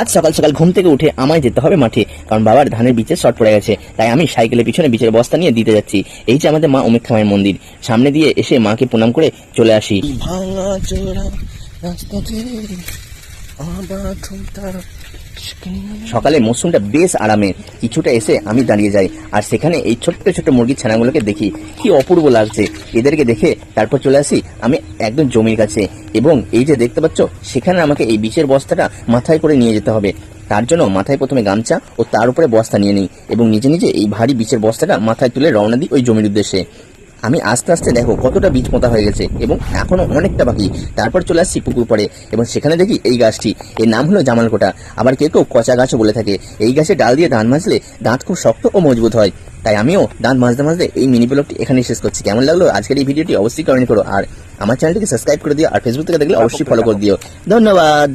আজ সকাল সকাল ঘুম থেকে উঠে আমায় যেতে হবে মাঠে, কারণ বাবার ধানের বীজের শর্ট পড়ে গেছে। তাই আমি সাইকেলের পিছনে বীজের বস্তা নিয়ে দিতে যাচ্ছি। এই যে আমাদের মা অমিত মায়ের মন্দির, সামনে দিয়ে এসে মাকে প্রণাম করে চলে আসি। সকালে মৌসুমটা বেশ আরামের, কিছুটা এসে আমি দাঁড়িয়ে যাই, আর সেখানে এই ছোট্ট ছোট্ট মুরগির ছানাগুলোকে দেখি, কি অপূর্ব লাগছে। এদেরকে দেখে তারপর চলে আসি আমি একদম জমির কাছে, এবং এই যে দেখতে পাচ্ছ সেখানে আমাকে এই বীজের বস্তাটা মাথায় করে নিয়ে যেতে হবে। তার জন্য মাথায় প্রথমে গামছা ও তার উপরে বস্তা নিয়ে নিই, এবং নিজে নিজে এই ভারী বীজের বস্তাটা মাথায় তুলে রওনা দিই ওই জমির উদ্দেশ্যে। আমি আস্তে আস্তে দেখো কতটা বীজ পোঁতা হয়ে গেছে, এবং এখনো অনেকটা বাকি। তারপর চলে আসছি পুকুর পরে, এবং সেখানে দেখি এই গাছটি, এর নাম হলো জামালকোটা, আবার কেউ কেউ কচা গাছও বলে থাকে। এই গাছে ডাল দিয়ে দাঁত মাজলে দাঁত খুব শক্ত ও মজবুত হয়। তাই আমিও দাঁত মাজতে মাজতে এই মিনি ব্লগটি এখানেই শেষ করছি। কেমন লাগলো আজকের এই ভিডিওটি অবশ্যই কমেন্ট করো, আর আমার চ্যানেলটিকে সাবস্ক্রাইব করে দিও, আর ফেসবুক থেকে দেখলে অবশ্যই ফলো করে দিও। ধন্যবাদ।